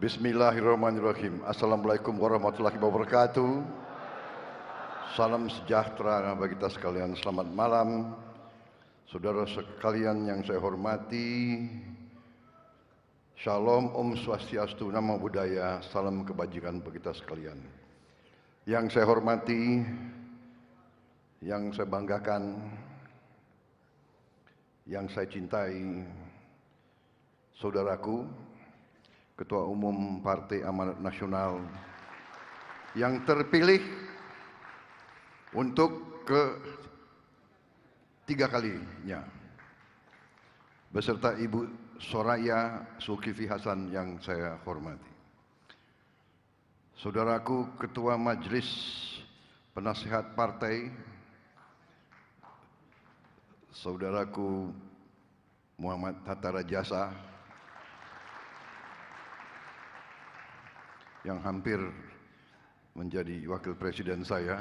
Bismillahirrahmanirrahim. Assalamualaikum warahmatullahi wabarakatuh. Salam sejahtera bagi kita sekalian. Selamat malam, saudara sekalian yang saya hormati. Shalom, Om Swastiastu, Namo Buddhaya, salam kebajikan bagi kita sekalian. Yang saya hormati, yang saya banggakan, yang saya cintai, saudaraku, Ketua Umum Partai Amanat Nasional yang terpilih untuk ketiga kalinya, beserta Ibu Soraya Zulkifli Hasan yang saya hormati. Saudaraku Ketua Majelis Penasehat Partai, saudaraku Muhammad Hatta Rajasa, yang hampir menjadi wakil presiden saya,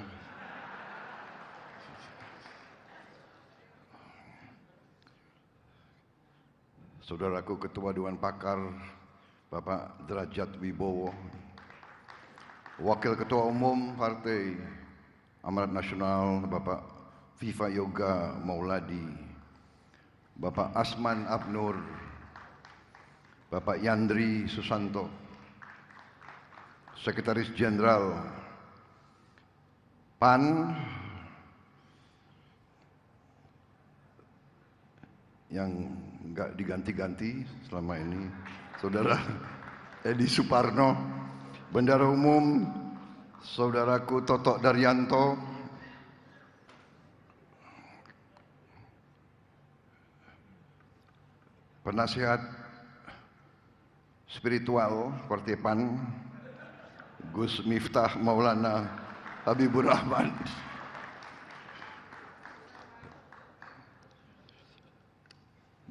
saudaraku Ketua Dewan Pakar Bapak Derajat Wibowo, Wakil Ketua Umum Partai Amanat Nasional Bapak Viva Yoga Mauladi, Bapak Asman Abnur, Bapak Yandri Susanto, Sekretaris Jenderal PAN yang enggak diganti-ganti selama ini, Saudara Edi Suparno, Bendara Umum Saudaraku Toto Daryanto, Penasihat Spiritual Partai PAN Gus Miftah Maulana Habibur Rahman,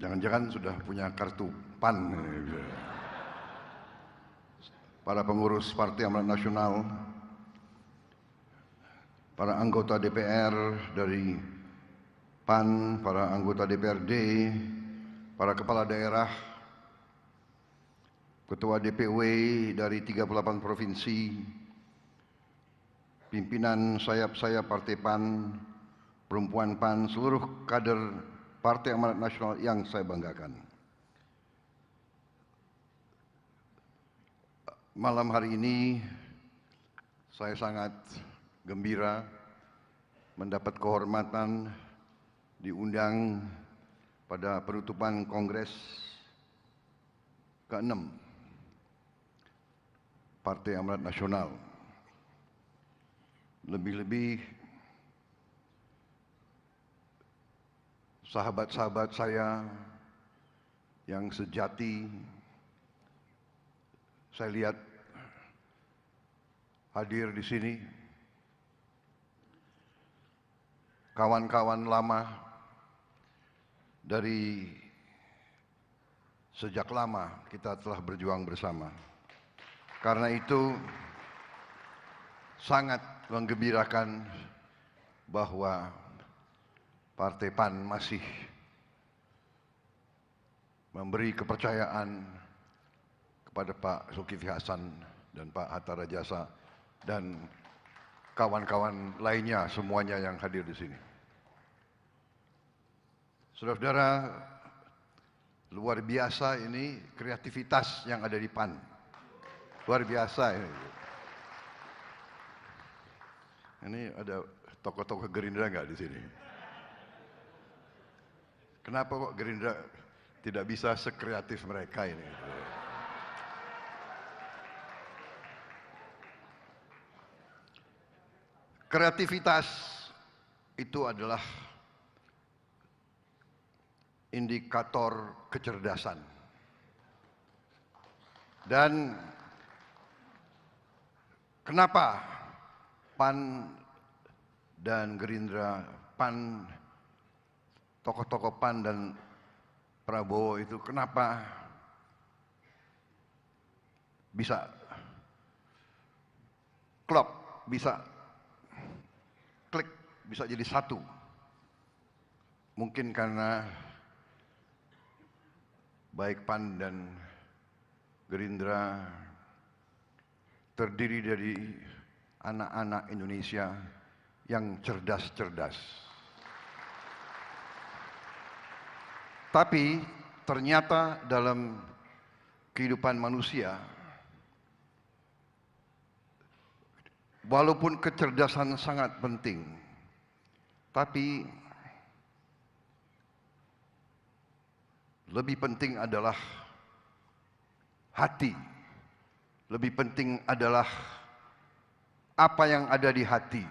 jangan-jangan sudah punya kartu PAN, para pengurus Partai Amanat Nasional, para anggota DPR dari PAN, para anggota DPRD, para kepala daerah, Ketua DPW dari 38 provinsi, pimpinan sayap-sayap Partai PAN, perempuan PAN, seluruh kader Partai Amanat Nasional yang saya banggakan. Malam hari ini saya sangat gembira mendapat kehormatan diundang pada penutupan Kongres ke-6 Partai Amanat Nasional. Lebih-lebih sahabat-sahabat saya yang sejati saya lihat hadir di sini. Kawan-kawan lama dari sejak lama kita telah berjuang bersama. Karena itu sangat menggembirakan bahwa Partai PAN masih memberi kepercayaan kepada Pak Zulkifli Hasan dan Pak Hatta Rajasa dan kawan-kawan lainnya semuanya yang hadir di sini. Saudara-saudara, luar biasa ini kreativitas yang ada di PAN. Luar biasa ini. Ini ada tokoh-tokoh Gerindra nggak di sini? Kenapa kok Gerindra tidak bisa sekreatif mereka ini? Kreativitas itu adalah indikator kecerdasan. Dan kenapa PAN dan Gerindra, PAN, tokoh-tokoh PAN dan Prabowo itu kenapa bisa klop, bisa klik bisa jadi satu. Mungkin karena baik PAN dan Gerindra terdiri dari anak-anak Indonesia yang cerdas-cerdas. Tapi ternyata dalam kehidupan manusia, walaupun kecerdasan sangat penting, tapi lebih penting adalah hati. Lebih penting adalah apa yang ada di hati.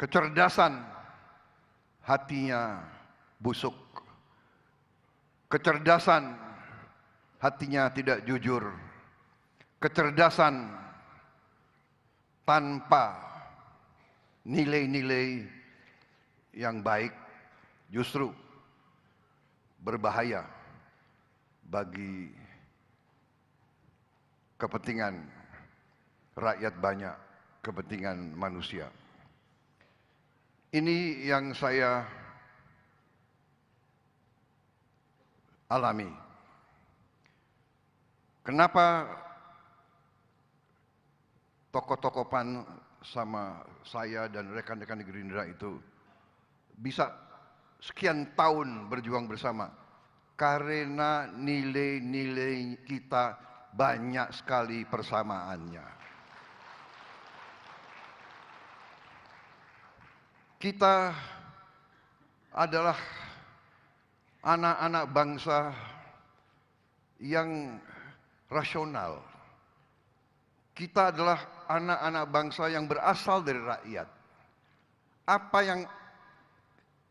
Kecerdasan, hatinya busuk. Kecerdasan, hatinya tidak jujur. Kecerdasan tanpa nilai-nilai yang baik justru berbahaya bagi kepentingan rakyat banyak, kepentingan manusia. Ini yang saya alami. Kenapa tokoh-tokoh PAN sama saya dan rekan-rekan Gerindra itu bisa sekian tahun berjuang bersama? Karena nilai-nilai kita banyak sekali persamaannya. Kita adalah anak-anak bangsa yang rasional. Kita adalah anak-anak bangsa yang berasal dari rakyat. Apa yang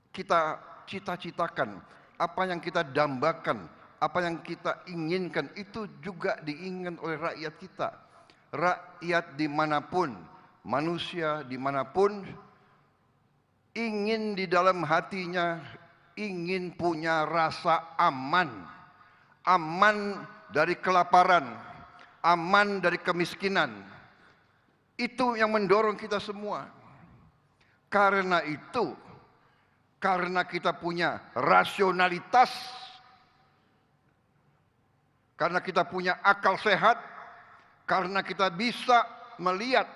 kita cita-citakan, apa yang kita dambakan, apa yang kita inginkan, itu juga diinginkan oleh rakyat kita. Rakyat dimanapun, manusia dimanapun, ingin di dalam hatinya, ingin punya rasa aman. Aman dari kelaparan, aman dari kemiskinan. Itu yang mendorong kita semua. Karena itu, karena kita punya rasionalitas, karena kita punya akal sehat, karena kita bisa melihat,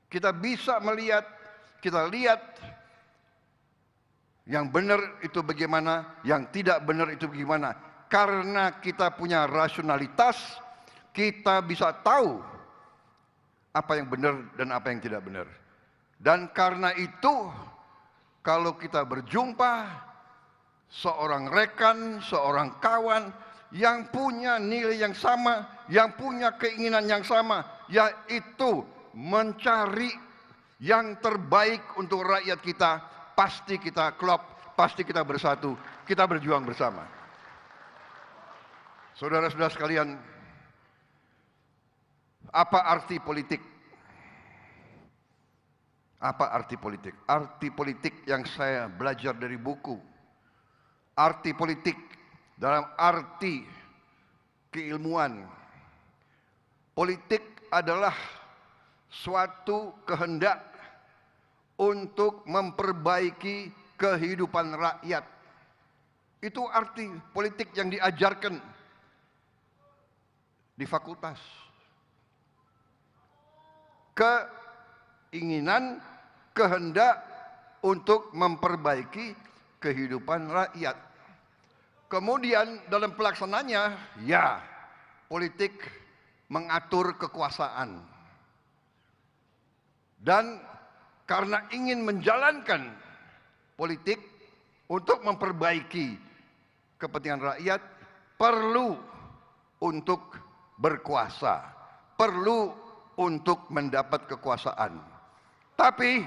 kita lihat yang benar itu bagaimana, yang tidak benar itu bagaimana. Karena kita punya rasionalitas, kita bisa tahu apa yang benar dan apa yang tidak benar. Dan karena itu, kalau kita berjumpa seorang rekan, seorang kawan yang punya nilai yang sama, yang punya keinginan yang sama, yaitu mencari yang terbaik untuk rakyat kita, pasti kita klop, pasti kita bersatu, kita berjuang bersama. Saudara-saudara sekalian, apa arti politik? Apa arti politik? Arti politik yang saya belajar dari buku. Arti politik dalam arti keilmuan. Politik adalah suatu kehendak untuk memperbaiki kehidupan rakyat. Itu arti politik yang diajarkan di fakultas. Keinginan, kehendak untuk memperbaiki kehidupan rakyat. Kemudian dalam pelaksananya, ya, politik mengatur kekuasaan. Dan karena ingin menjalankan politik untuk memperbaiki kepentingan rakyat, perlu untuk berkuasa, perlu untuk mendapat kekuasaan. Tapi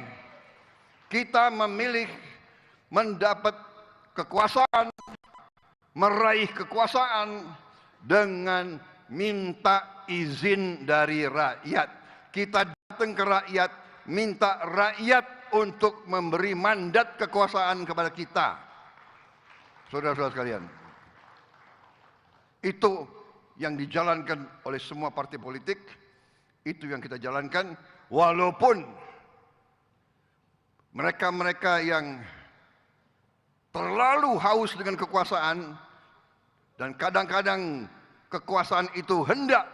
kita memilih mendapat kekuasaan, meraih kekuasaan dengan minta izin dari rakyat. Kita datang ke rakyat, minta rakyat untuk memberi mandat kekuasaan kepada kita. Saudara-saudara sekalian, itu yang dijalankan oleh semua partai politik, itu yang kita jalankan, walaupun Mereka-mereka yang terlalu haus dengan kekuasaan dan kadang-kadang kekuasaan itu hendak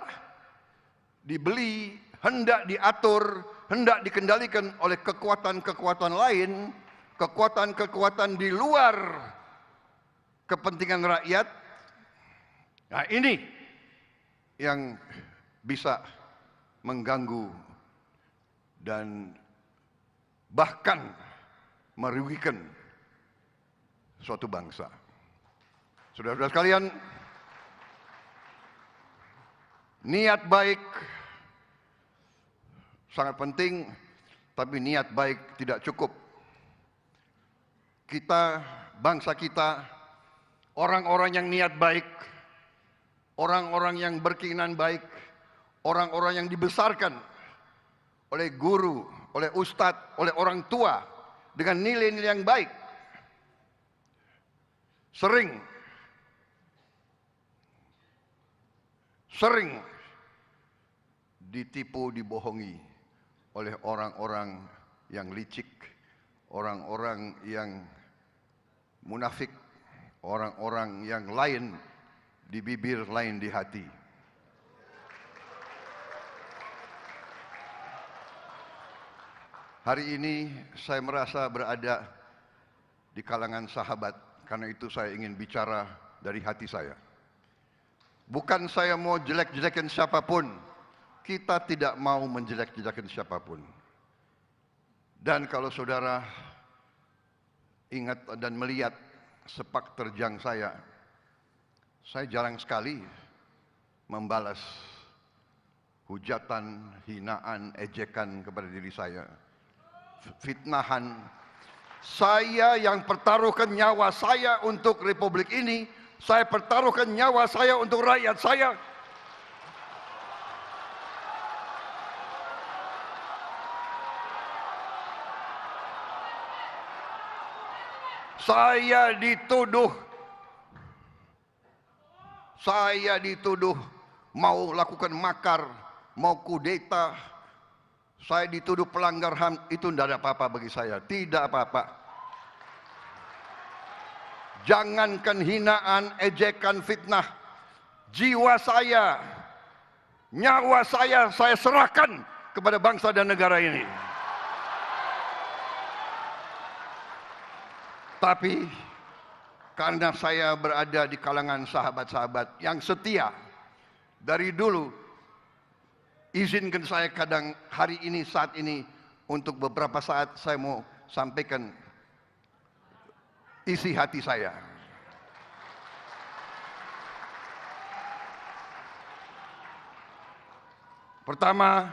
dibeli, hendak diatur, hendak dikendalikan oleh kekuatan-kekuatan lain, kekuatan-kekuatan di luar kepentingan rakyat. Nah, ini yang bisa mengganggu dan bahkan merugikan suatu bangsa. Saudara-saudara sekalian, niat baik sangat penting, tapi niat baik tidak cukup. Kita, bangsa kita, orang-orang yang niat baik, orang-orang yang berkeinginan baik, orang-orang yang dibesarkan oleh guru, oleh ustadz, oleh orang tua dengan nilai-nilai yang baik, sering ditipu, dibohongi oleh orang-orang yang licik, orang-orang yang munafik, orang-orang yang lain di bibir, lain di hati. Hari ini saya merasa berada di kalangan sahabat, karena itu saya ingin bicara dari hati saya. Bukan saya mau jelek-jelekin siapapun, kita tidak mau menjelek-jelekin siapapun. Dan kalau saudara ingat dan melihat sepak terjang saya jarang sekali membalas hujatan, hinaan, ejekan kepada diri saya, fitnahan. Saya yang pertaruhkan nyawa saya untuk republik ini, saya pertaruhkan nyawa saya untuk rakyat saya. Saya dituduh mau lakukan makar, mau kudeta. Saya dituduh pelanggar HAM, itu tidak ada apa-apa bagi saya, tidak apa-apa. Jangankan hinaan, ejekan, fitnah, jiwa saya, nyawa saya serahkan kepada bangsa dan negara ini. Tapi karena saya berada di kalangan sahabat-sahabat yang setia dari dulu, izinkan saya kadang hari ini, saat ini, untuk beberapa saat saya mau sampaikan isi hati saya. Pertama,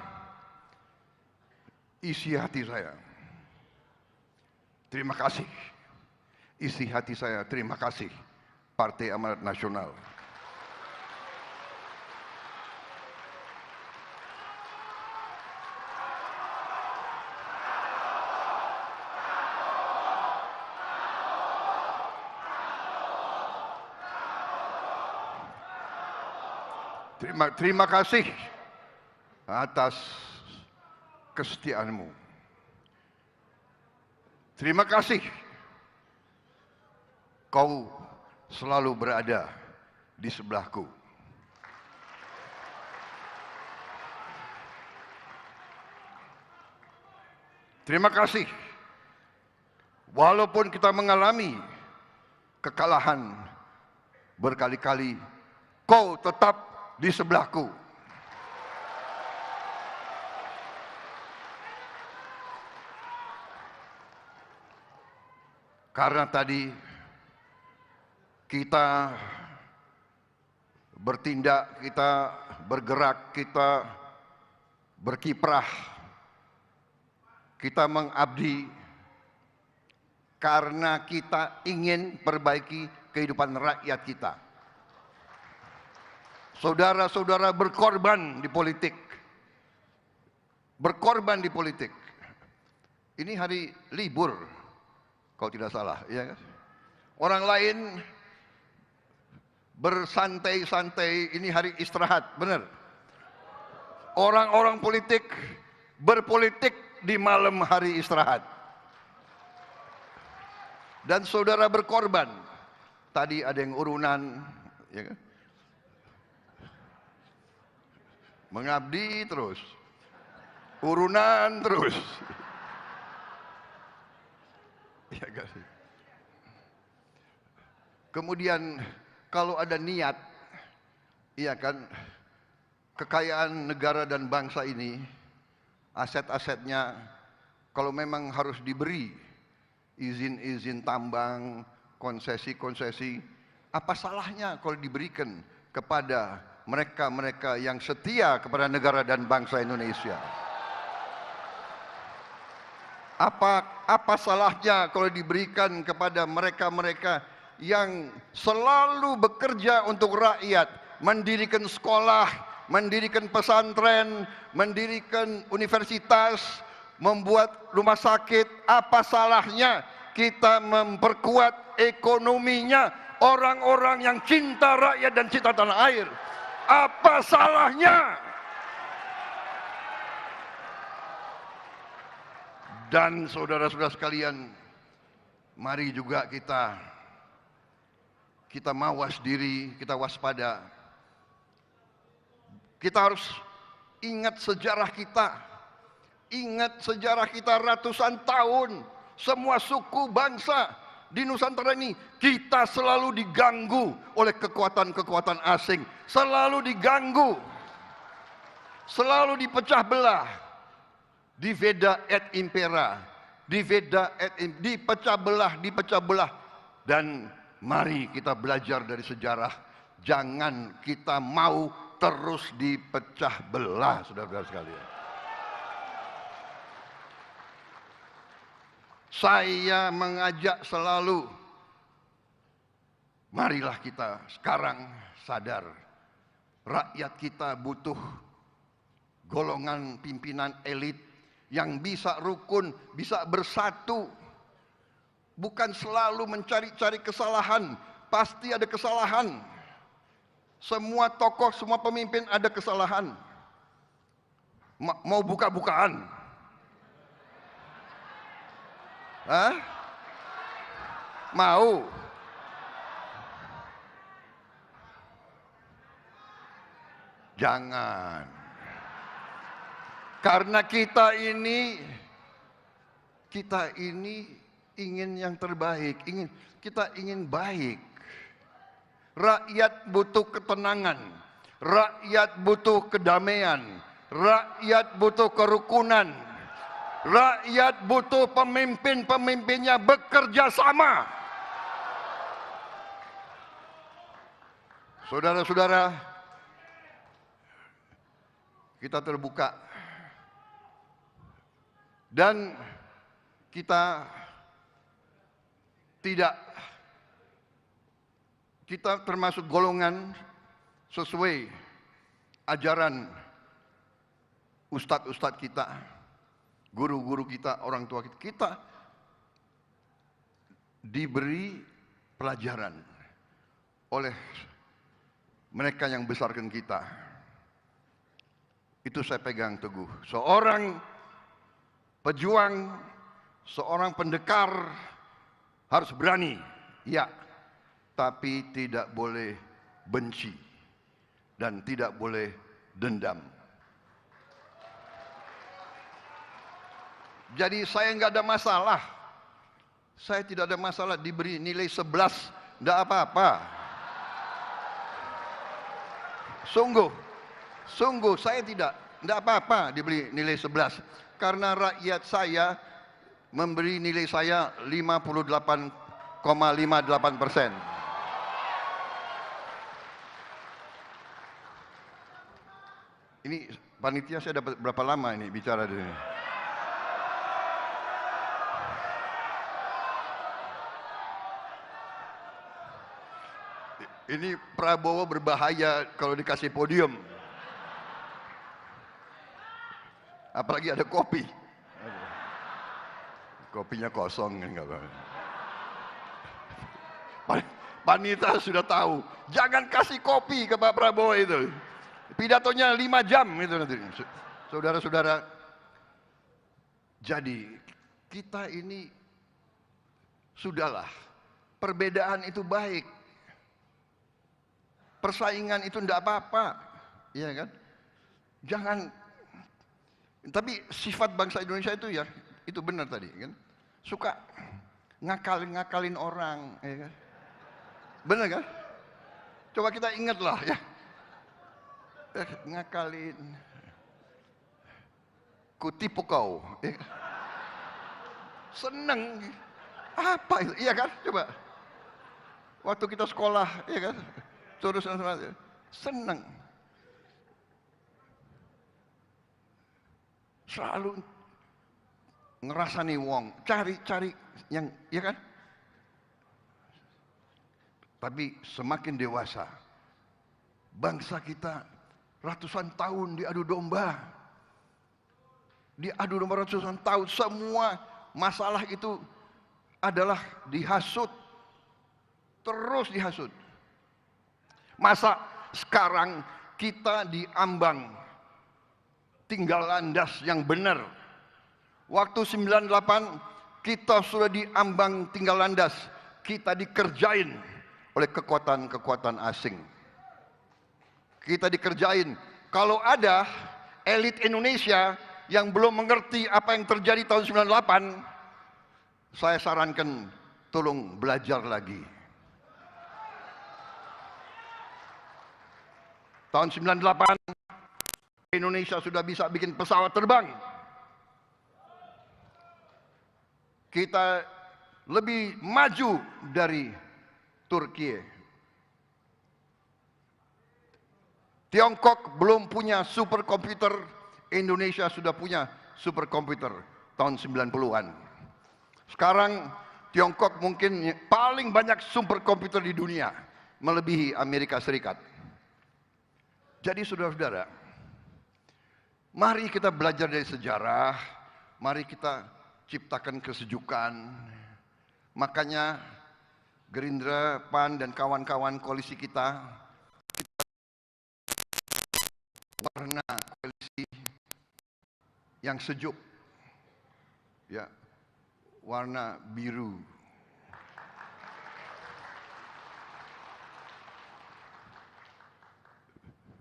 isi hati saya. Terima kasih. Isi hati saya, terima kasih Partai Amanat Nasional. Terima kasih atas kesetiaanmu. Terima kasih kau selalu berada di sebelahku. Terima kasih. Walaupun kita mengalami kekalahan berkali-kali, kau tetap di sebelahku. Karena tadi kita bertindak, kita bergerak, kita berkiprah, kita mengabdi karena kita ingin perbaiki kehidupan rakyat kita. Saudara-saudara berkorban di politik. Berkorban di politik. Ini hari libur, kalau tidak salah, ya kan? Orang lain bersantai-santai, ini hari istirahat, benar. Orang-orang politik berpolitik di malam hari istirahat. Dan saudara berkorban. Tadi ada yang urunan, ya kan? Mengabdi terus. Urunan terus. Ya kan? Kemudian kalau ada niat, iya kan, kekayaan negara dan bangsa ini, aset-asetnya, kalau memang harus diberi izin-izin tambang, konsesi-konsesi, apa salahnya kalau diberikan kepada mereka-mereka yang setia kepada negara dan bangsa Indonesia? Apa salahnya kalau diberikan kepada mereka-mereka yang selalu bekerja untuk rakyat, mendirikan sekolah, mendirikan pesantren, mendirikan universitas, membuat rumah sakit? Apa salahnya kita memperkuat ekonominya orang-orang yang cinta rakyat dan cinta tanah air? Apa salahnya? Dan saudara-saudara sekalian, mari juga kita mawas diri, kita waspada. Kita harus ingat sejarah kita. Ingat sejarah kita ratusan tahun. Semua suku bangsa di Nusantara ini, kita selalu diganggu oleh kekuatan-kekuatan asing. Selalu diganggu. Selalu dipecah belah. Diveda et impera. Dipecah belah. Dan mari kita belajar dari sejarah. Jangan kita mau terus dipecah belah, saudara-saudara sekalian. Saya mengajak selalu, marilah kita sekarang sadar, rakyat kita butuh golongan pimpinan elit yang bisa rukun, bisa bersatu. Bukan selalu mencari-cari kesalahan, pasti ada kesalahan. Semua tokoh, semua pemimpin ada kesalahan. Mau buka-bukaan? Hah? Mau? Jangan. Karena kita ini ingin yang terbaik, kita ingin baik. Rakyat butuh ketenangan, rakyat butuh kedamaian, rakyat butuh kerukunan, rakyat butuh pemimpin-pemimpinnya bekerja sama. Saudara-saudara, kita terbuka dan kita termasuk golongan sesuai ajaran ustadz-ustadz kita, guru-guru kita, orang tua kita. Kita diberi pelajaran oleh mereka yang besarkan kita. Itu saya pegang teguh. Seorang pejuang, seorang pendekar harus berani, ya, tapi tidak boleh benci dan tidak boleh dendam. Jadi saya nggak ada masalah. Saya tidak ada masalah diberi nilai 11, nggak apa-apa. Sungguh saya tidak apa-apa diberi nilai 11. Karena rakyat saya memberi nilai saya 58,58%. Ini panitia saya dapat berapa lama ini bicara di sini? Ini Prabowo berbahaya kalau dikasih podium. Apalagi ada kopi. Kopinya kosong kan enggak apa. Panitia sudah tahu, jangan kasih kopi ke Pak Prabowo itu. Pidatonya 5 jam itu nanti. Saudara-saudara, jadi kita ini Sudahlah, perbedaan itu baik. Persaingan itu tidak apa-apa, iya kan? Jangan, tapi sifat bangsa Indonesia itu ya, itu benar tadi kan? Suka ngakalin orang, ya kan? Benar kan? Coba kita ingatlah ya. Ngakalin. Kutipu kau. Ya. Seneng. Apa itu? Iya kan? Coba. Waktu kita sekolah, ya kan? Terus seneng. Selalu ngerasani wong, cari yang, ya kan? Tapi semakin dewasa, bangsa kita ratusan tahun diadu domba. Diadu domba ratusan tahun, semua masalah itu adalah dihasut. Terus dihasut. Masa sekarang kita diambang tinggal landas yang benar. Waktu 98 kita sudah diambang tinggal landas. Kita dikerjain oleh kekuatan-kekuatan asing. Kita dikerjain. Kalau ada elit Indonesia yang belum mengerti apa yang terjadi tahun 98, saya sarankan tolong belajar lagi. Tahun 98 Indonesia sudah bisa bikin pesawat terbang. Kita lebih maju dari Turki. Tiongkok belum punya superkomputer, Indonesia sudah punya superkomputer tahun 90-an. Sekarang Tiongkok mungkin paling banyak superkomputer di dunia, melebihi Amerika Serikat. Jadi saudara-saudara, mari kita belajar dari sejarah, mari kita ciptakan kesejukan. Makanya Gerindra, PAN, dan kawan-kawan koalisi kita, warna koalisi yang sejuk, ya, warna biru.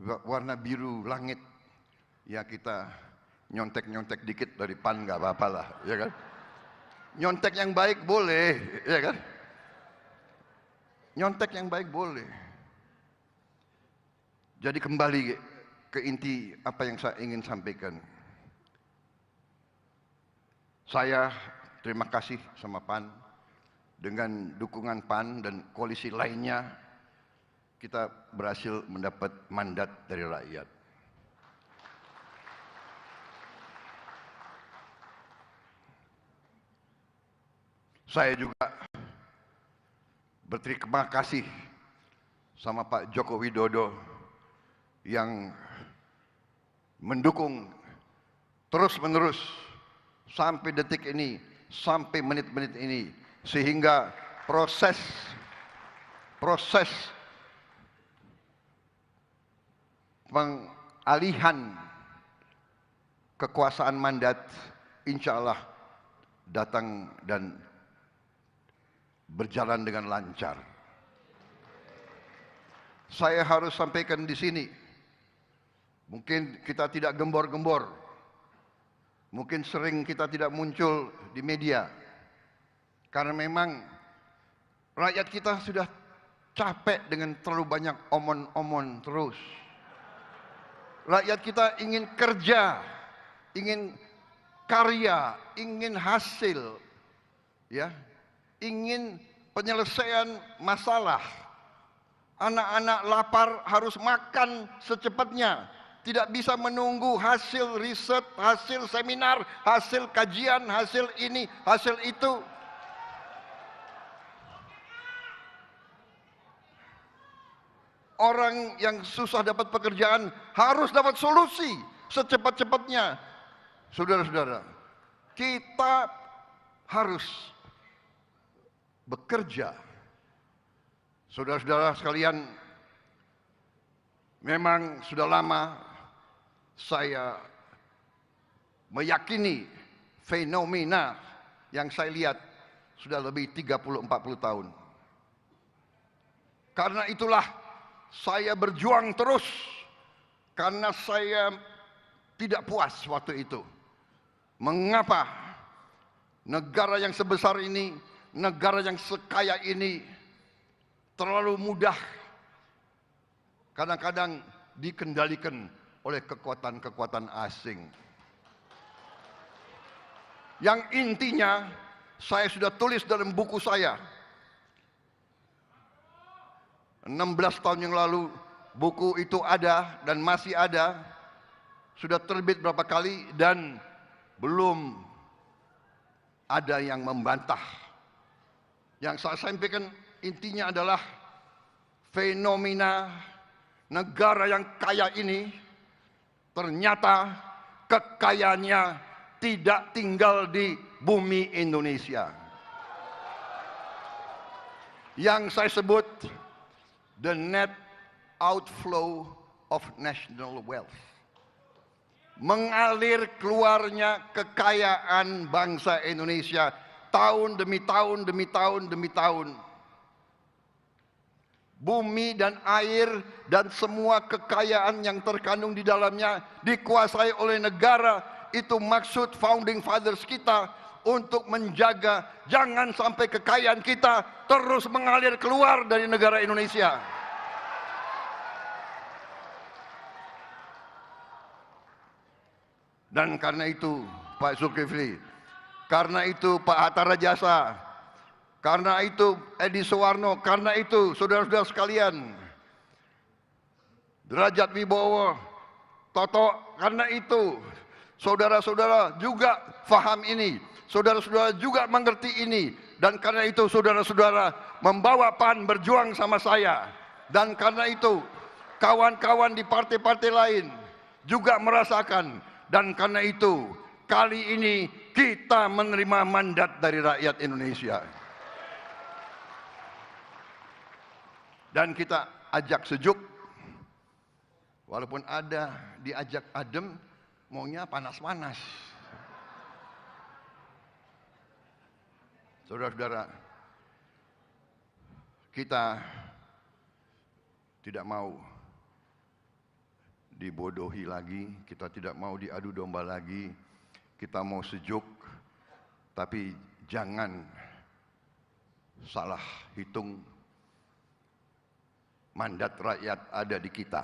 Warna biru langit, ya kita nyontek-nyontek dikit dari PAN nggak apa-apa lah, ya kan? Nyontek yang baik boleh, ya kan? Nyontek yang baik boleh. Jadi kembali ke inti apa yang saya ingin sampaikan. Saya terima kasih sama PAN. Dengan dukungan PAN dan koalisi lainnya, kita berhasil mendapat mandat dari rakyat. Saya juga berterima kasih sama Pak Joko Widodo yang mendukung terus-menerus sampai detik ini, sampai menit-menit ini, sehingga proses pengalihan kekuasaan mandat insya Allah datang dan berjalan dengan lancar. Saya harus sampaikan di sini, mungkin kita tidak gembor-gembor, mungkin sering kita tidak muncul di media, karena memang rakyat kita sudah capek dengan terlalu banyak omon-omon terus. Rakyat kita ingin kerja, ingin karya, ingin hasil, ya, ingin penyelesaian masalah. Anak-anak lapar harus makan secepatnya. Tidak bisa menunggu hasil riset, hasil seminar, hasil kajian, hasil ini, hasil itu. Orang yang susah dapat pekerjaan harus dapat solusi secepat-cepatnya. Saudara-saudara, kita harus bekerja. Saudara-saudara sekalian, memang sudah lama saya meyakini fenomena yang saya lihat sudah lebih 30-40 tahun. Karena itulah saya berjuang terus, karena saya tidak puas waktu itu. Mengapa negara yang sebesar ini, negara yang sekaya ini terlalu mudah kadang-kadang dikendalikan oleh kekuatan-kekuatan asing. Yang intinya saya sudah tulis dalam buku saya. 16 tahun yang lalu buku itu ada dan masih ada. Sudah terbit berapa kali dan belum ada yang membantah. Yang saya sampaikan intinya adalah fenomena negara yang kaya ini ternyata kekayaannya tidak tinggal di bumi Indonesia. Yang saya sebut the net outflow of national wealth. Mengalir keluarnya kekayaan bangsa Indonesia tahun demi tahun demi tahun demi tahun. Bumi dan air dan semua kekayaan yang terkandung di dalamnya dikuasai oleh negara. Itu maksud founding fathers kita untuk menjaga jangan sampai kekayaan kita terus mengalir keluar dari negara Indonesia. Dan karena itu Pak Zulkifli, karena itu Pak Hatta Rajasa, karena itu Edi Suwarno, karena itu saudara-saudara sekalian, Derajat Wibowo, Toto, karena itu saudara-saudara juga faham ini, saudara-saudara juga mengerti ini, dan karena itu saudara-saudara membawa PAN berjuang sama saya, dan karena itu kawan-kawan di partai-partai lain juga merasakan. Dan karena itu, kali ini kita menerima mandat dari rakyat Indonesia. Dan kita ajak sejuk, walaupun ada diajak adem, maunya panas-panas. Saudara-saudara, kita tidak mau dibodohi lagi, kita tidak mau diadu domba lagi, kita mau sejuk, tapi jangan salah hitung. Mandat rakyat ada di kita,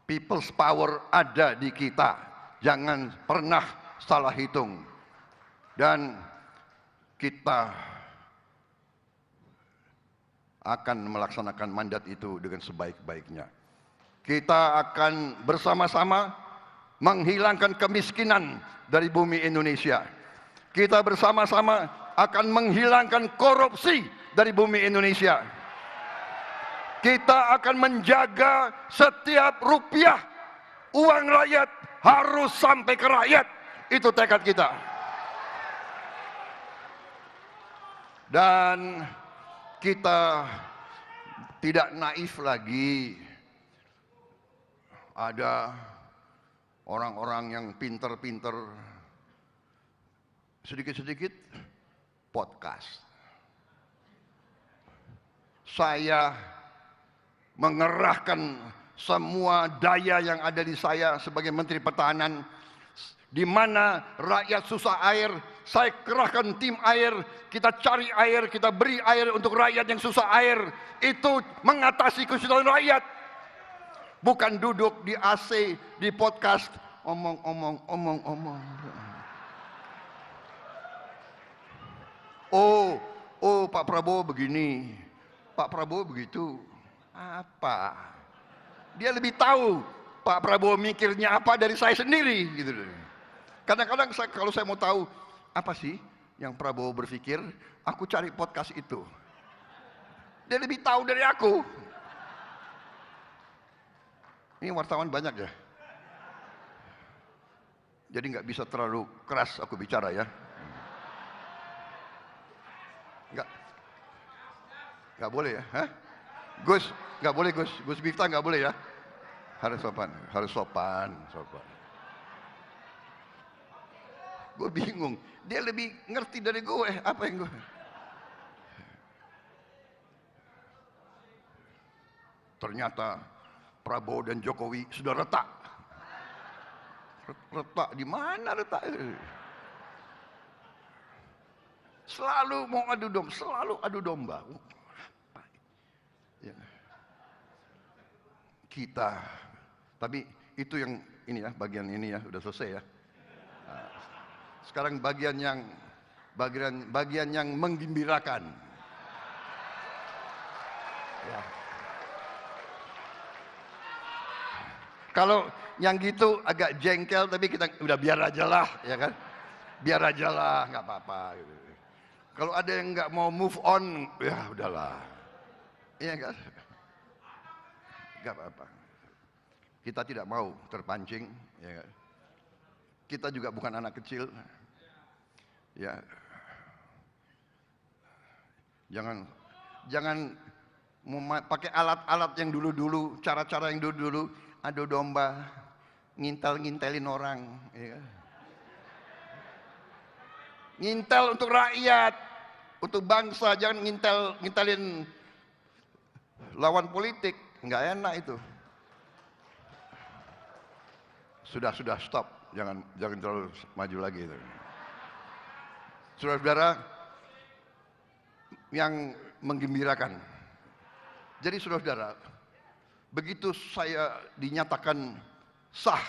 people's power ada di kita, jangan pernah salah hitung. Dan kita akan melaksanakan mandat itu dengan sebaik-baiknya. Kita akan bersama-sama menghilangkan kemiskinan dari bumi Indonesia. Kita bersama-sama akan menghilangkan korupsi dari bumi Indonesia. Kita akan menjaga setiap rupiah uang rakyat harus sampai ke rakyat. Itu tekad kita. Dan kita tidak naif lagi. Ada orang-orang yang pinter-pinter, sedikit-sedikit podcast. Saya mengerahkan semua daya yang ada di saya sebagai Menteri Pertahanan. Di mana rakyat susah air, saya kerahkan tim air, kita cari air, kita beri air untuk rakyat yang susah air. Itu mengatasi kesusahan rakyat. Bukan duduk di AC, di podcast, omong-omong. Oh, Pak Prabowo begini, Pak Prabowo begitu. Apa? Dia lebih tahu Pak Prabowo mikirnya apa dari saya sendiri, gitu. Kadang-kadang kalau saya mau tahu apa sih yang Prabowo berpikir, aku cari podcast itu. Dia lebih tahu dari aku. Ini wartawan banyak ya. Jadi nggak bisa terlalu keras aku bicara ya. Nggak boleh ya. Hah? Gus, nggak boleh Gus. Gus Miftah nggak boleh ya. Harus sopan, harus sopan. Gue bingung. Dia lebih ngerti dari gue. Apa yang gue... Ternyata Prabowo dan Jokowi sudah retak. Retak di mana retak? Selalu mau adu domba, selalu adu domba. Ya. Kita, tapi itu yang ini ya, bagian ini ya, udah selesai ya. Nah, sekarang bagian yang menggembirakan. Ya. Kalau yang gitu agak jengkel, tapi kita udah biar aja lah, ya kan? Biar aja lah, nggak apa-apa. Gitu. Kalau ada yang nggak mau move on, ya udahlah, iya kan? Nggak apa-apa. Kita tidak mau terpancing, ya kan? Kita juga bukan anak kecil, ya. Jangan pakai alat-alat yang dulu-dulu, cara-cara yang dulu-dulu, adu domba, ngintel-ngintelin orang, ya kan? Ngintel untuk rakyat, untuk bangsa, jangan ngintelin lawan politik, nggak enak itu. Sudah stop, jangan terlalu maju lagi itu. Saudara-saudara yang menggembirakan. Jadi saudara-saudara, begitu saya dinyatakan sah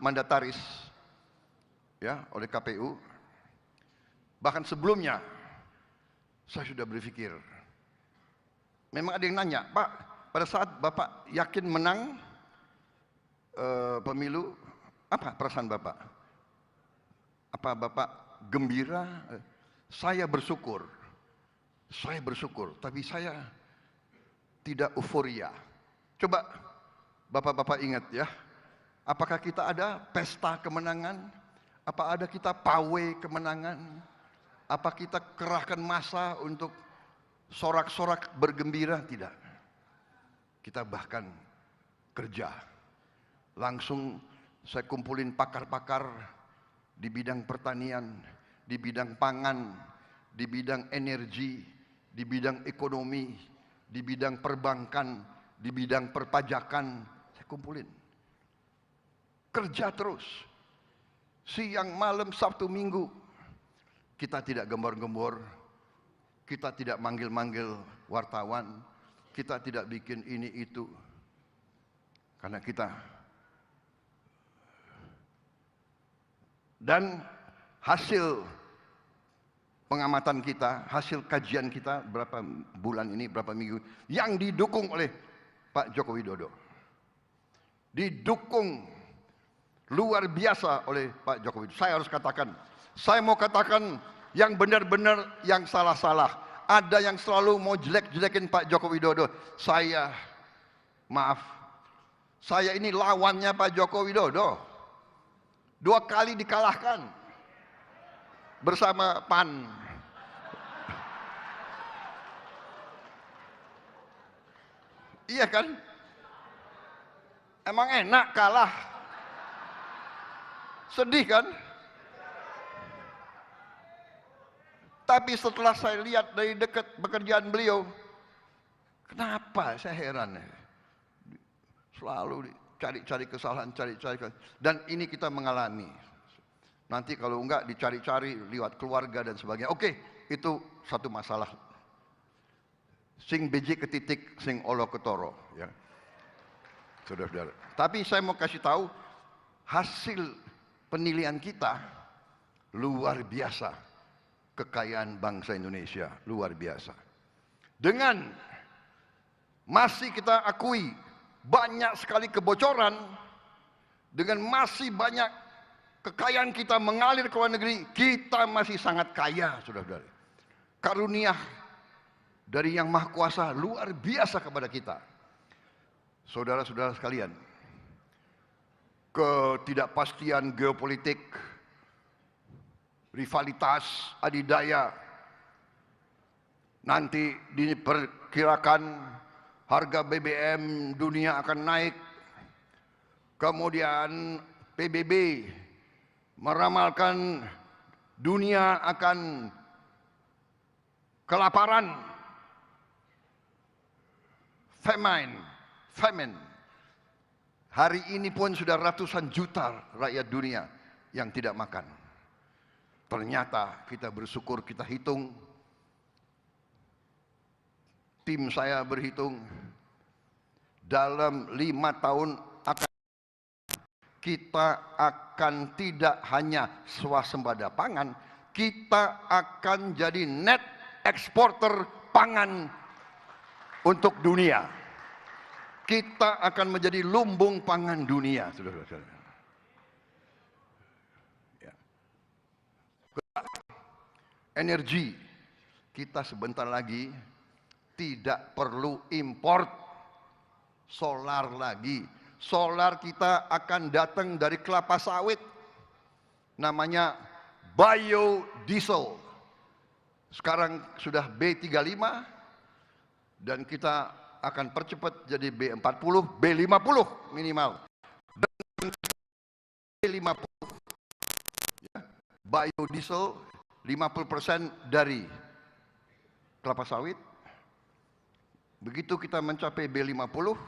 mandataris ya oleh KPU, bahkan sebelumnya saya sudah berpikir. Memang ada yang nanya, Pak, pada saat Bapak yakin menang pemilu, apa perasaan Bapak? Apa Bapak gembira? Saya bersyukur, tapi saya tidak euforia. Coba Bapak-Bapak ingat ya, apakah kita ada pesta kemenangan? Apa ada kita pawai kemenangan? Apa kita kerahkan massa untuk sorak-sorak bergembira? Tidak. Kita bahkan kerja. Langsung saya kumpulin pakar-pakar di bidang pertanian, di bidang pangan, di bidang energi, di bidang ekonomi, di bidang perbankan, di bidang perpajakan. Saya kumpulin. Kerja terus. Siang, malam, Sabtu, Minggu. Kita tidak gembor-gembor, kita tidak manggil-manggil wartawan, kita tidak bikin ini itu. Karena kita. Dan hasil pengamatan kita, hasil kajian kita berapa bulan ini, berapa minggu, yang didukung oleh Pak Joko Widodo. Didukung luar biasa oleh Pak Joko Widodo. Saya harus katakan, saya mau katakan yang benar-benar, yang salah-salah. Ada yang selalu mau jelek-jelekin Pak Joko Widodo. Saya, maaf, saya ini lawannya Pak Joko Widodo. 2 kali dikalahkan bersama PAN. Iya kan? Emang enak kalah? Sedih kan? Tapi setelah saya lihat dari dekat pekerjaan beliau, kenapa saya heran ya? Selalu cari-cari kesalahan, dan ini kita mengalami. Nanti kalau enggak dicari-cari lewat keluarga dan sebagainya. Oke, itu satu masalah. Sing beji ketitik, sing olo ketoro, ya. Saudara-saudara. Tapi saya mau kasih tahu hasil penilaian kita luar biasa. Kekayaan bangsa Indonesia luar biasa. Dengan masih kita akui banyak sekali kebocoran, dengan masih banyak kekayaan kita mengalir ke luar negeri, kita masih sangat kaya, saudara-saudara. Karunia dari Yang Maha Kuasa luar biasa kepada kita. Saudara-saudara sekalian, ketidakpastian geopolitik, rivalitas, adidaya, nanti diperkirakan harga BBM dunia akan naik. Kemudian PBB meramalkan Dunia akan kelaparan, famine. Hari ini pun sudah ratusan juta rakyat dunia yang tidak makan. Ternyata kita bersyukur, kita hitung, tim saya berhitung, dalam 5 tahun kita akan tidak hanya swasembada pangan, kita akan jadi net eksporter pangan untuk dunia. Kita akan menjadi lumbung pangan dunia, saudara-saudara. Ya. Energi, kita sebentar lagi tidak perlu import solar lagi. Solar kita akan datang dari kelapa sawit, namanya biodiesel. Sekarang sudah B35 dan kita akan percepat jadi B40, B50 minimal. Dan B50 ya, biodiesel 50% dari kelapa sawit. Begitu kita mencapai B50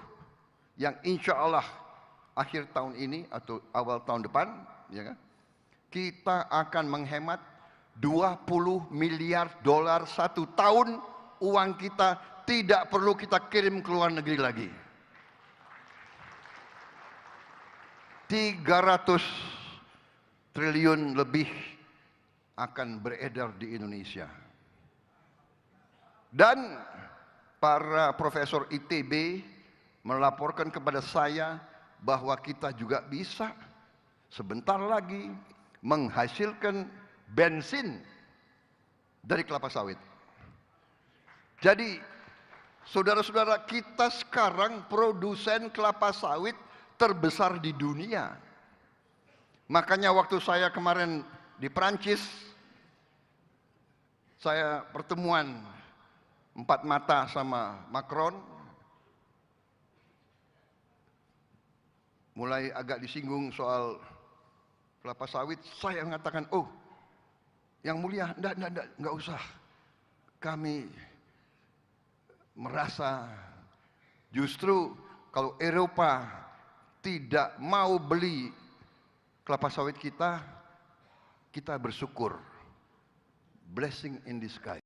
yang insya Allah akhir tahun ini atau awal tahun depan, ya kan, kita akan menghemat 20 miliar dolar satu tahun. Uang kita tidak perlu kita kirim ke luar negeri lagi. 300 triliun lebih akan beredar di Indonesia. Dan para profesor ITB melaporkan kepada saya bahwa kita juga bisa sebentar lagi menghasilkan bensin dari kelapa sawit. Jadi, saudara-saudara, kita sekarang produsen kelapa sawit terbesar di dunia. Makanya waktu saya kemarin di Perancis, saya pertemuan 4 mata sama Macron, mulai agak disinggung soal kelapa sawit, saya mengatakan, oh, yang mulia, enggak usah. Kami merasa justru kalau Eropa tidak mau beli kelapa sawit kita, kita bersyukur. Blessing in disguise.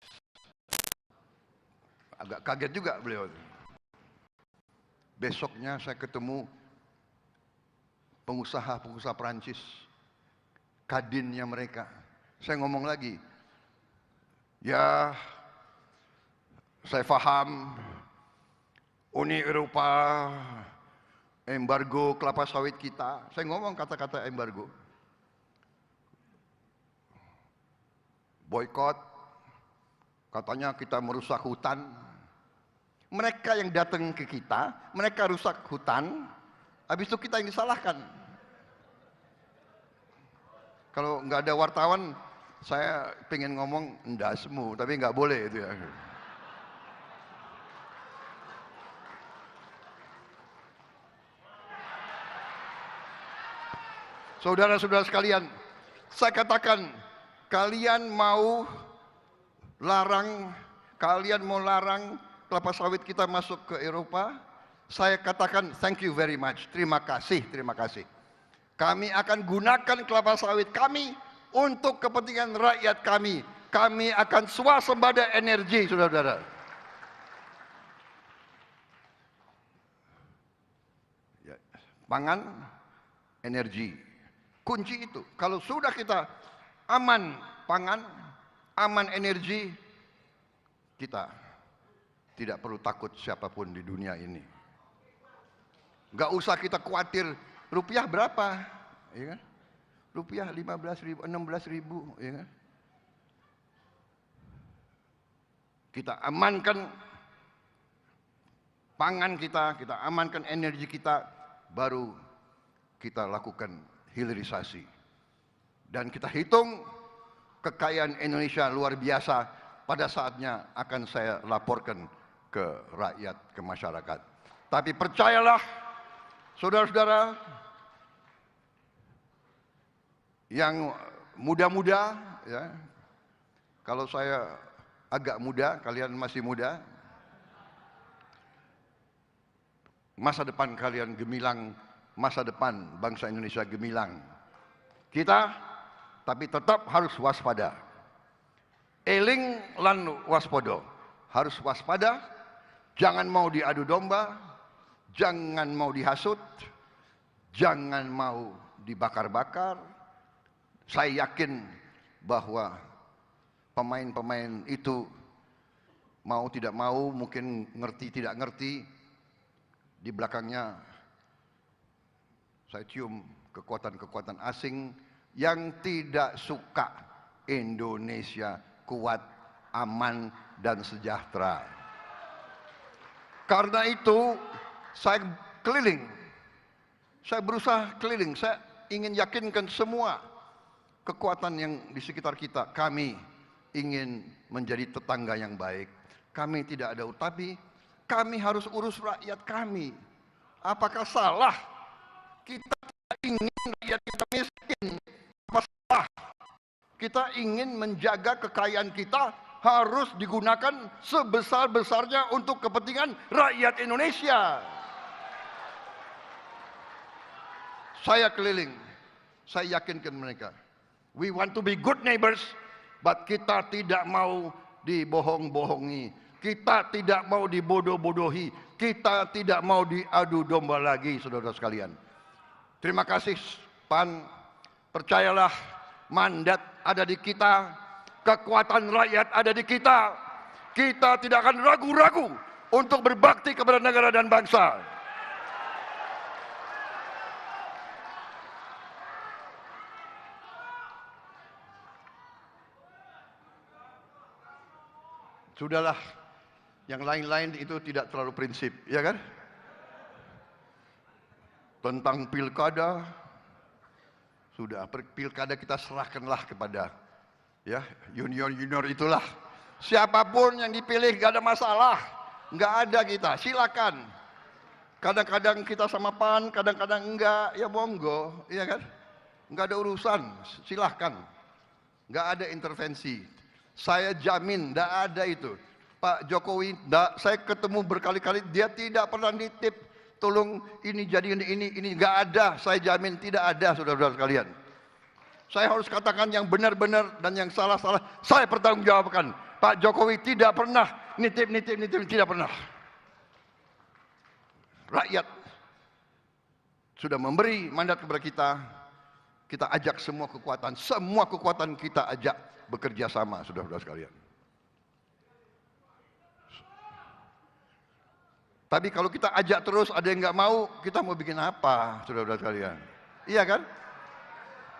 Agak kaget juga beliau. Besoknya saya ketemu pengusaha-pengusaha Perancis, kadinnya mereka. Saya ngomong lagi, ya saya paham Uni Eropa embargo kelapa sawit kita. Saya ngomong kata-kata embargo. Boykot, katanya kita merusak hutan. Mereka yang datang ke kita, mereka rusak hutan, habis itu kita yang disalahkan. Kalau nggak ada wartawan, saya pengen ngomong endasmu, tapi nggak boleh itu ya. Saudara-saudara sekalian, saya katakan, kalian mau larang kelapa sawit kita masuk ke Eropa, saya katakan thank you very much, terima kasih. Kami akan gunakan kelapa sawit kami untuk kepentingan rakyat kami. Kami akan swasembada energi, saudara-saudara. Ya, pangan, energi. Kunci itu, kalau sudah kita aman pangan, aman energi, kita tidak perlu takut siapapun di dunia ini. Gak usah kita khawatir rupiah berapa, ya kan? Rupiah 15.000, 16.000, ya kan? Kita amankan pangan kita amankan energi kita, baru kita lakukan hilirisasi. Dan kita hitung kekayaan Indonesia luar biasa, pada saatnya akan saya laporkan ke rakyat, ke masyarakat. Tapi percayalah, saudara-saudara, yang muda-muda, ya. Kalau saya agak muda, kalian masih muda. Masa depan kalian gemilang, masa depan bangsa Indonesia gemilang. Kita tapi tetap harus waspada. Eling lan waspodo. Harus waspada, jangan mau diadu domba, jangan mau dihasut, jangan mau dibakar-bakar. Saya yakin bahwa pemain-pemain itu mau tidak mau, mungkin ngerti tidak ngerti, di belakangnya saya cium kekuatan-kekuatan asing yang tidak suka Indonesia kuat, aman, dan sejahtera. Karena itu saya keliling, saya berusaha keliling, saya ingin yakinkan semua kekuatan yang di sekitar kita, kami ingin menjadi tetangga yang baik. Kami tidak ada utapi, kami harus urus rakyat kami. Apakah salah kita tidak ingin rakyat kita miskin? Apa salah kita ingin menjaga kekayaan kita harus digunakan sebesar-besarnya untuk kepentingan rakyat Indonesia? Saya keliling, saya yakinkan mereka. We want to be good neighbors, but kita tidak mau dibohong-bohongi. Kita tidak mau dibodoh-bodohi. Kita tidak mau diadu domba lagi, saudara sekalian. Terima kasih, PAN. Percayalah, mandat ada di kita, kekuatan rakyat ada di kita. Kita tidak akan ragu-ragu untuk berbakti kepada negara dan bangsa. Sudahlah, yang lain-lain itu tidak terlalu prinsip, ya kan? Tentang pilkada, sudah pilkada kita serahkanlah kepada ya junior-junior itulah. Siapapun yang dipilih gak ada masalah, nggak ada kita, silakan. Kadang-kadang kita sama PAN, kadang-kadang enggak, ya monggo, ya kan? Nggak ada urusan, silahkan. Nggak ada intervensi. Saya jamin, nggak ada itu. Pak Jokowi, saya ketemu berkali-kali, dia tidak pernah nitip, tolong ini jadi ini, nggak ada. Saya jamin tidak ada, saudara-saudara sekalian. Saya harus katakan yang benar-benar dan yang salah-salah, saya pertanggungjawabkan. Pak Jokowi tidak pernah nitip, tidak pernah. Rakyat sudah memberi mandat kepada kita, kita ajak semua kekuatan kita ajak bekerja sama, saudara-saudara sekalian. Tapi kalau kita ajak terus ada yang nggak mau, kita mau bikin apa, saudara-saudara sekalian? Iya kan?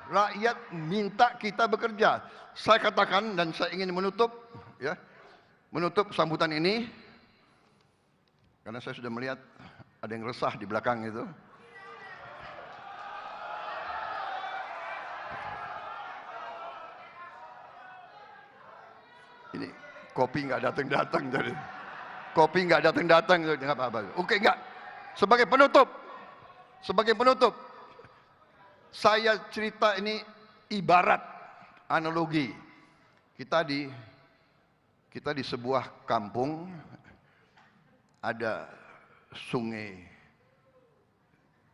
Rakyat minta kita bekerja. Saya katakan dan saya ingin menutup, ya, menutup sambutan ini, karena saya sudah melihat ada yang resah di belakang itu. Ini kopi nggak datang jadi. Kopi nggak datang nggak apa-apa. Oke, nggak. Sebagai penutup, saya cerita ini ibarat analogi. Kita di sebuah kampung ada sungai,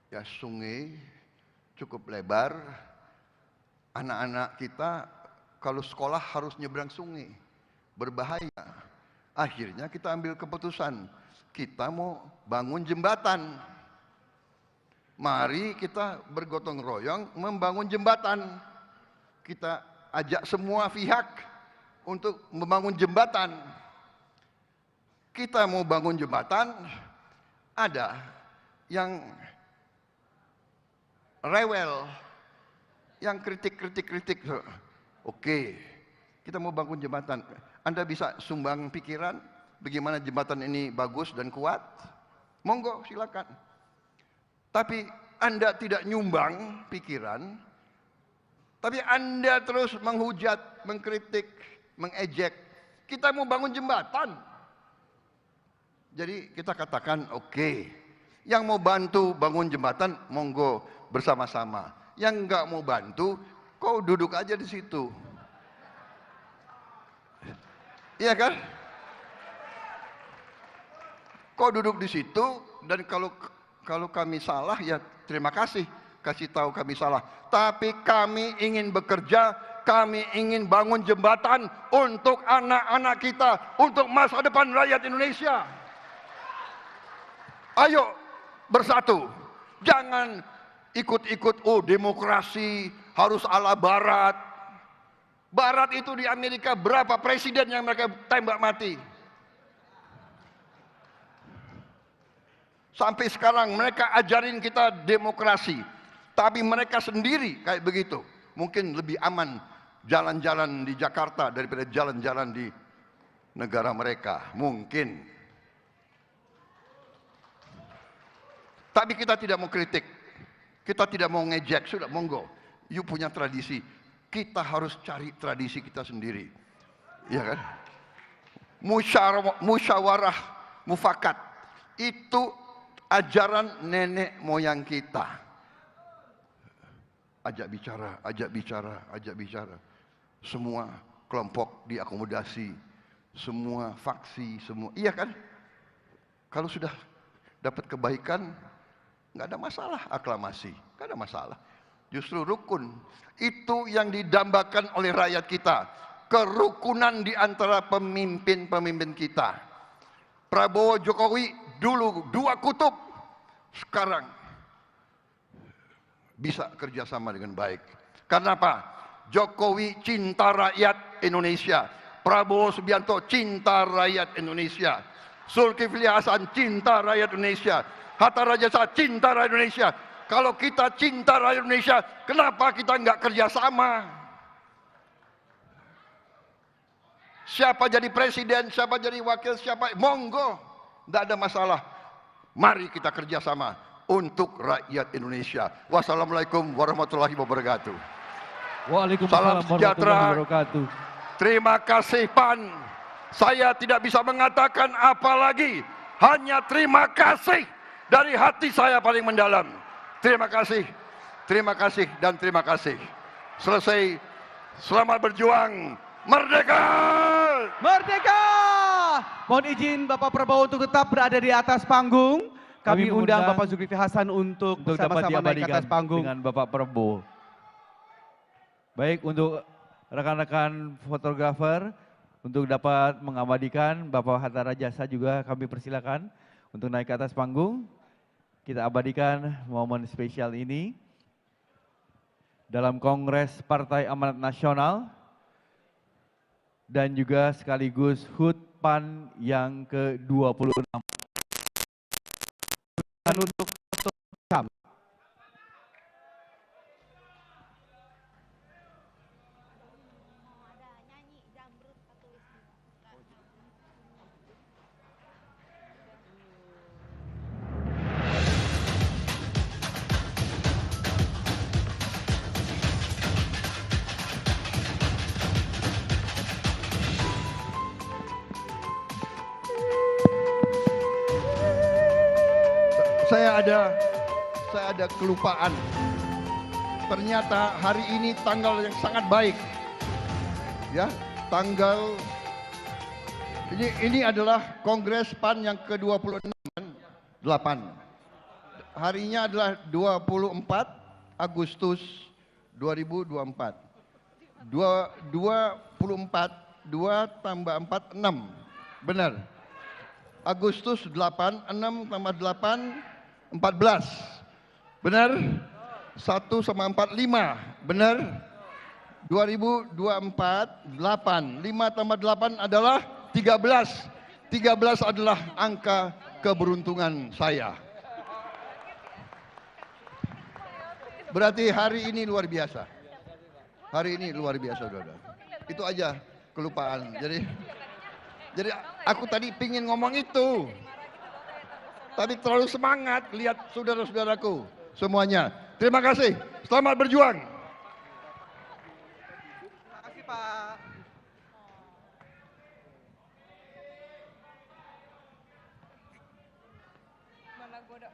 ya sungai cukup lebar. Anak-anak kita kalau sekolah harus nyebrang sungai, berbahaya. Akhirnya kita ambil keputusan, kita mau bangun jembatan. Mari kita bergotong royong membangun jembatan. Kita ajak semua pihak untuk membangun jembatan. Kita mau bangun jembatan, ada yang rewel, yang kritik. Oke, kita mau bangun jembatan. Anda bisa sumbang pikiran bagaimana jembatan ini bagus dan kuat? Monggo, silakan. Tapi Anda tidak nyumbang pikiran, tapi Anda terus menghujat, mengkritik, mengejek. Kita mau bangun jembatan. Jadi kita katakan, oke, yang mau bantu bangun jembatan, monggo bersama-sama. Yang nggak mau bantu, kau duduk aja di situ. Iya kan? Kau duduk di situ dan kalau kami salah ya terima kasih, kasih tahu kami salah. Tapi kami ingin bekerja, kami ingin bangun jembatan untuk anak-anak kita, untuk masa depan rakyat Indonesia. Ayo bersatu. Jangan ikut-ikut, oh demokrasi harus ala barat. Barat itu di Amerika berapa presiden yang mereka tembak mati? Sampai sekarang mereka ajarin kita demokrasi. Tapi mereka sendiri kayak begitu. Mungkin lebih aman jalan-jalan di Jakarta daripada jalan-jalan di negara mereka. Mungkin. Tapi kita tidak mau kritik. Kita tidak mau ngejek. Sudah, monggo. You punya tradisi. Kita harus cari tradisi kita sendiri. Iya kan? Musyawarah mufakat. Itu ajaran nenek moyang kita. Ajak bicara, ajak bicara, ajak bicara. Semua kelompok diakomodasi, semua faksi, semua. Iya kan? Kalau sudah dapat kebaikan, nggak ada masalah aklamasi, nggak ada masalah. Justru rukun. Itu yang didambakan oleh rakyat kita. Kerukunan di antara pemimpin-pemimpin kita. Prabowo Jokowi dulu dua kutub, sekarang bisa kerjasama dengan baik. Karena apa? Jokowi cinta rakyat Indonesia, Prabowo Subianto cinta rakyat Indonesia, Zulkifli Hasan cinta rakyat Indonesia, Hatta Rajasa cinta rakyat Indonesia. Kalau kita cinta rakyat Indonesia, kenapa kita nggak kerjasama? Siapa jadi presiden, siapa jadi wakil, siapa, monggo, tidak ada masalah. Mari kita kerjasama untuk rakyat Indonesia. Wassalamualaikum warahmatullahi wabarakatuh. Waalaikumsalam warahmatullahi wabarakatuh. Terima kasih PAN. Saya tidak bisa mengatakan apa lagi. Hanya terima kasih dari hati saya paling mendalam. Terima kasih, dan terima kasih. Selesai. Selamat berjuang. Merdeka! Merdeka! Mohon izin Bapak Prabowo untuk tetap berada di atas panggung. Kami undang Bapak Zulkifli Hasan untuk bersama-sama naik ke atas panggung dengan Bapak Prabowo. Baik, untuk rekan-rekan fotografer untuk dapat mengabadikan Bapak Hatta Rajasa juga kami persilakan untuk naik ke atas panggung. Kita abadikan momen spesial ini dalam Kongres Partai Amanat Nasional dan juga sekaligus HUT PAN yang ke-26. Dan untuk saya ada kelupaan. Ternyata hari ini tanggal yang sangat baik. Ya, tanggal ini adalah Kongres PAN yang ke-26, 8. Harinya adalah 24 Agustus 2024. 24, 2 tambah 4, 6. Benar. Agustus 8, 6 tambah 8, 14. Benar? 1 sama 4, 5. Benar? 2024, 8. 5 tambah 8 adalah 13. 13 adalah angka keberuntungan saya. Berarti hari ini luar biasa. Hari ini luar biasa, saudara. Itu aja kelupaan. Jadi aku tadi pingin ngomong itu. Tapi terlalu semangat lihat saudara-saudaraku semuanya. Terima kasih. Selamat berjuang. terima kasih Pak. Mana gua